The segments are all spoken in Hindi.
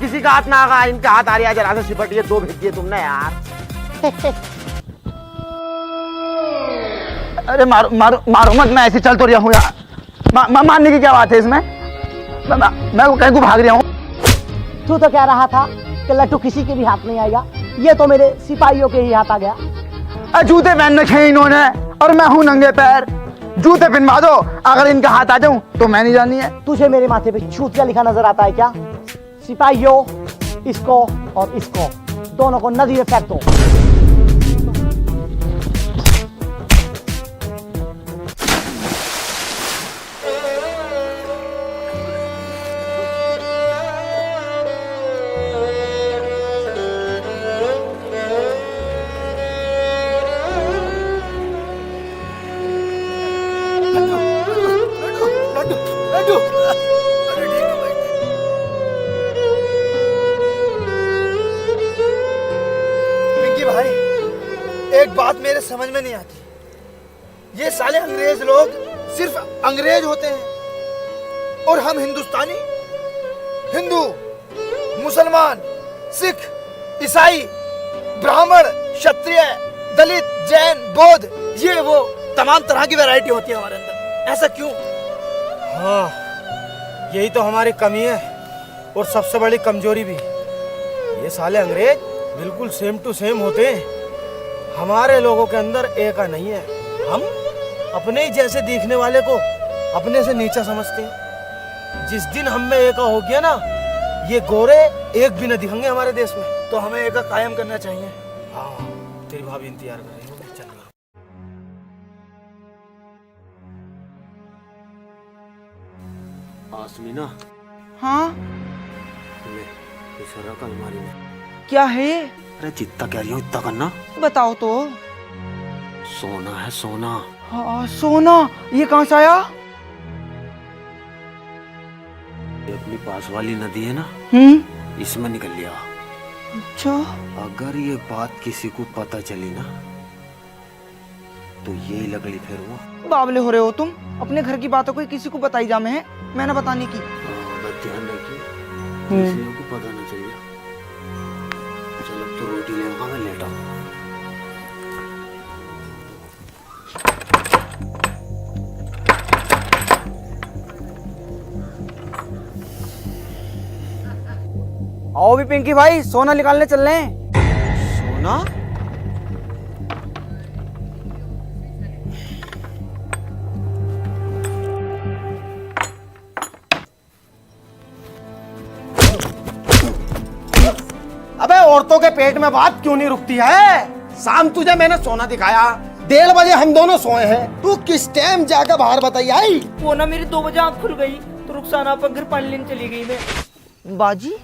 किसी का हाथ ना आगा, इनका हाथ आ रहा है, जरा से सिपटिए, 2 भेज दिए तुमने यार। अरे मारो मारो मारो मत, मैं ऐसे चल तो रहा हूँ यार। मारने की क्या बात है इसमें? मैं कहीं को भाग रहा हूँ। तू तो कह रहा था कि लट्टू किसी के भी हाथ नहीं आएगा, ये तो मेरे सिपाहियों के ही हाथ आ गया। जूते पहन रखे हैं इन्होंने और मैं हूँ नंगे पैर। जूते पहनवा दो, अगर इनका हाथ आ जाऊं तो मैं नहीं जानी है। तुझे मेरे माथे पे छूतिया लिखा नजर आता है क्या? सिपाहियों, इसको और इसको दोनों को नदी में फेंक दो। एक बात मेरे समझ में नहीं आती, ये साले अंग्रेज लोग सिर्फ अंग्रेज होते हैं और हम हिंदुस्तानी, हिंदू, मुसलमान, सिख, ईसाई, ब्राह्मण, क्षत्रिय, दलित, जैन, बौद्ध, ये वो तमाम तरह की वैरायटी होती है हमारे अंदर। ऐसा क्यों? हाँ, यही तो हमारी कमी है और सबसे बड़ी कमजोरी भी। ये साले अंग्रेज बिल्कुल सेम टू सेम होते हैं, हमारे लोगों के अंदर एक नहीं है। हम अपने ही जैसे दिखने वाले को अपने से नीचा समझते हैं। जिस दिन हम में एका हो गया ना, ये गोरे एक भी न दिखेंगे हमारे देश में। तो हमें एका कायम करना चाहिए। हाँ, तेरी भाभी इंतजार कर रही है, चल। आसमीना। हाँ ले, इस रख अलमारी में। क्या है? अरे जितना कह रही हूँ इतना करना। बताओ तो। सोना है सोना। हाँ सोना, ये कहाँ से आया? ये अपनी पास वाली नदी है ना, इसमें निकल लिया। अच्छा। अगर ये बात किसी को पता चली ना तो यही लगड़ी फिर हुआ। बावले हो रहे हो तुम, अपने घर की बातों को किसी को बताई जामे है, मैंने बताने की। ध्यान रखिए, किसी को पता ना चलिए। चल अब तो रोटी ले आऊंगा, मैं लेटा हूँ। आओ भी पिंकी भाई, सोना निकालने चल रहे हैं। सोना? अबे औरतों के पेट में बात क्यों नहीं रुकती है? शाम तुझे मैंने सोना दिखाया, 1:30 बजे हम दोनों सोए हैं, तू किस टाइम जाकर बाहर बताई आई? वो ना मेरी 2 बजे आँख खुल गई तो रुखसाना पर घर पानी लेने चली गई मैं। बाजी,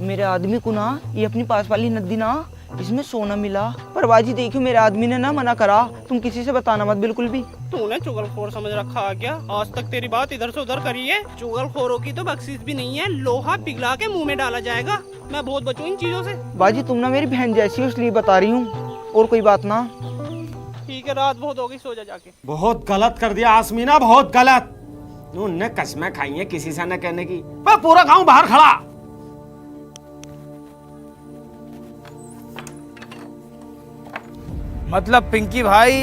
मेरे आदमी को ना ये अपनी पास वाली नदी ना, इसमें सोना मिला। पर बाजी देखियो, मेरे आदमी ने ना मना करा, तुम किसी से बताना मत बिल्कुल भी। तूने चुगलखोर समझ रखा है क्या? आज तक तेरी बात इधर से उधर करी है। चुगलखोरों की तो बख्शीश भी नहीं है, लोहा पिघला के मुंह में डाला जाएगा। मैं बहुत बचूं इन चीजों से। बाजी तुम ना मेरी बहन जैसी हो, इसलिए बता रही हूँ, और कोई बात ना। ठीक है, रात बहुत हो गई, सो जा जाके। बहुत गलत कर दिया आसमीना, बहुत गलत। उनने कसमें खाई है किसी से न कहने की, पर पूरा गांव बाहर खड़ा। मतलब पिंकी भाई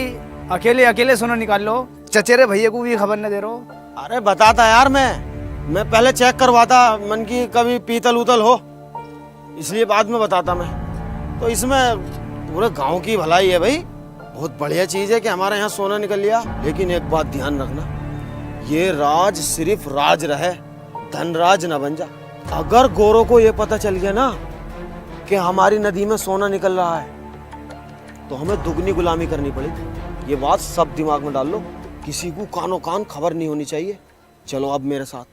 अकेले अकेले सोना निकाल लो, चचेरे भैया को भी खबर न दे रहो। अरे बताता यार, मैं पहले चेक करवाता मन की कभी पीतल उतल हो, इसलिए बाद में बताता मैं। तो इसमें पूरे गांव की भलाई है भाई, बहुत बढ़िया चीज है कि हमारे यहाँ सोना निकल लिया। लेकिन एक बात ध्यान रखना, ये राज सिर्फ राज रहे, धनराज न बन जा। अगर गोरों को ये पता चल गया ना कि हमारी नदी में सोना निकल रहा है तो हमें दुगनी गुलामी करनी पड़ेगी। ये बात सब दिमाग में डाल लो, किसी को कानो कान खबर नहीं होनी चाहिए। चलो अब मेरे साथ।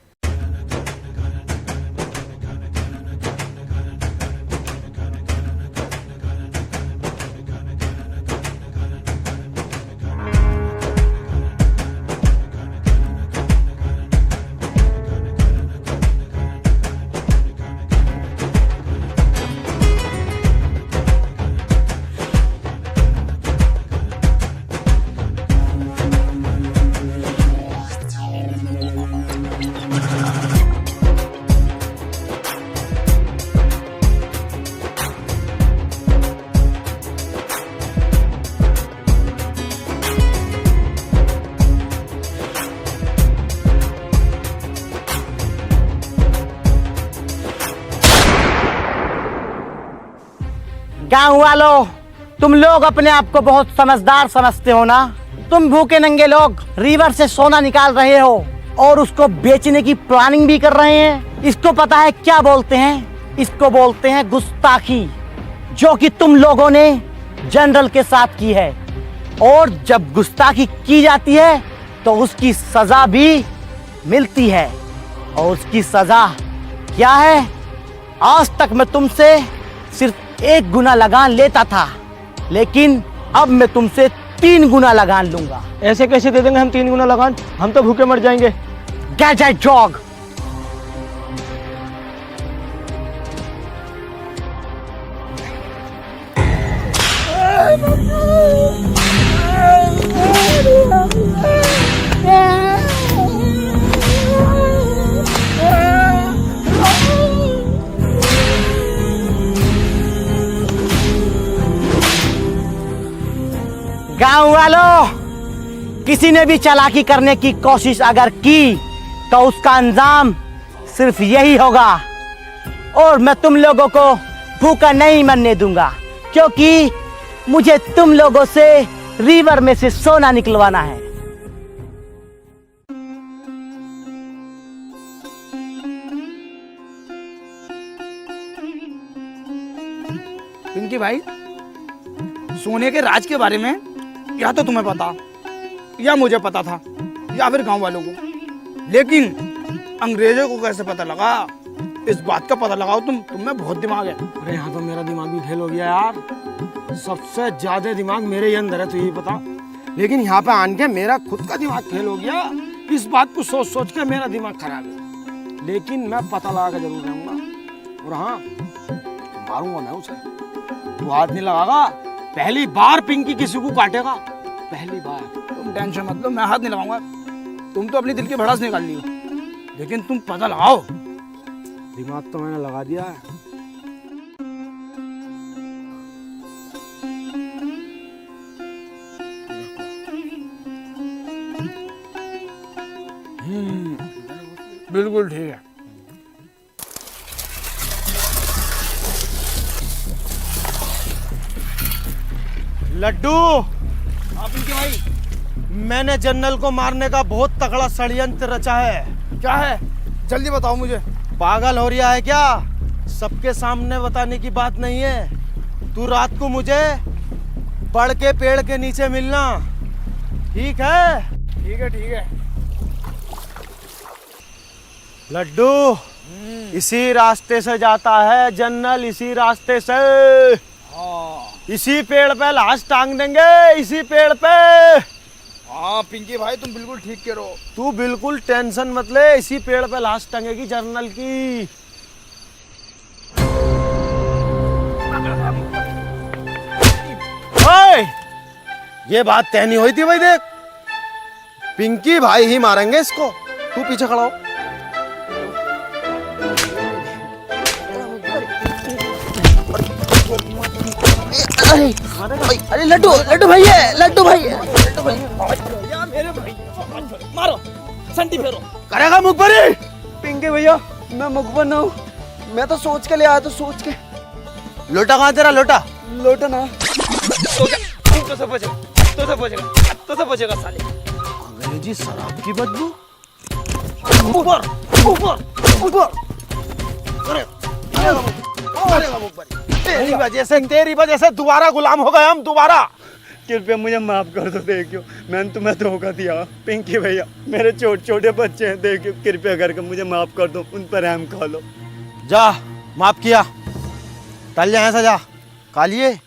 गांव वालों, तुम लोग अपने आप को बहुत समझदार समझते हो ना। तुम भूखे नंगे लोग रिवर से सोना निकाल रहे हो और उसको बेचने की प्लानिंग भी कर रहे हैं। इसको पता है क्या बोलते हैं? इसको बोलते हैं गुस्ताखी, जो कि तुम लोगों ने जनरल के साथ की है। और जब गुस्ताखी की जाती है तो उसकी सजा भी मिलती है। और उसकी सजा क्या है? आज तक मैं तुमसे सिर्फ 1 गुना लगान लेता था, लेकिन अब मैं तुमसे 3 गुना लगान लूंगा। ऐसे कैसे दे देंगे हम 3 गुना लगान? हम तो भूखे मर जाएंगे। Get that dog. गांव वालों, किसी ने भी चालाकी करने की कोशिश अगर की तो उसका अंजाम सिर्फ यही होगा। और मैं तुम लोगों को भूखा नहीं मरने दूंगा, क्योंकि मुझे तुम लोगों से रिवर में से सोना निकलवाना है। पिंकी भाई, सोने के राज के बारे में या तो तुम्हें पता या मुझे पता था या फिर गांव वालों को, लेकिन अंग्रेजों को कैसे पता लगा? इस बात का पता लगाओ। तुम में बहुत दिमाग है। अरे यहाँ तो मेरा दिमाग भी फेल हो गया यार। सबसे ज्यादा दिमाग मेरे ही अंदर है, तो यही पता। लेकिन यहाँ पे आन के मेरा खुद का दिमाग फेल हो गया। इस बात को सोच सोच के मेरा दिमाग खराब है। लेकिन मैं पता लगा के जरूर रहूंगा। और हाँ, मारूंगा मैं उसे। तू हाथ नहीं लगागा। पहली बार पिंकी किसी को काटेगा, पहली बार। तुम टेंशन मत लो, मैं हाथ नहीं लगाऊंगा। तुम तो अपनी दिल की भड़ास निकाल ली हो, लेकिन तुम पता लगाओ। दिमाग तो मैंने लगा दिया है। बिल्कुल ठीक है। लड्डू, आप इनके भाई, मैंने जनरल को मारने का बहुत तगड़ा षड्यंत्र रचा है। क्या है? जल्दी बताओ मुझे। पागल हो रहा है क्या? सबके सामने बताने की बात नहीं है। तू रात को मुझे बड़ के पेड़ के नीचे मिलना, ठीक है? ठीक है, ठीक है। लड्डू, इसी रास्ते से जाता है जनरल, इसी रास्ते से। इसी पेड़ पे लाश टांग देंगे, इसी पेड़ पे। हाँ पिंकी भाई, तुम बिल्कुल ठीक कह रहे हो। तू बिल्कुल टेंशन मत ले, इसी पेड़ पे लाश टंगेगी जनरल की। ओए, ये बात तय नहीं हुई थी भाई। देख, पिंकी भाई ही मारेंगे इसको। तू पीछे खड़ा हो। अरे लड्डू, लड्डू भाई है, लड्डू भाई है, लड्डू भाई है। मेरे भाई, मारो, संटी फेरो। करेगा मुखबरी? पिंके भैया, मैं मुखबर ना हूँ। मैं तो सोच के ले आया, तो सोच के। लोटा कहाँ तेरा? लोटा लोटा ना। तो सब बचेगा साले। अंग्रेजी शराब की बदबू। ऊपर ऊपर ऊपर। करेगा मुखबरी। तेरी वजह से दोबारा गुलाम हो गए हम, दोबारा। कृपया मुझे माफ कर दो। देखियो, मैंने तुम्हें धोखा दिया। पिंकी भैया, मेरे छोटे छोटे बच्चे हैं। देखियो, कृपया करके मुझे माफ कर दो, उन पर रहम खा लो। जा, माफ किया। टल जा, ऐसा जा। कालिए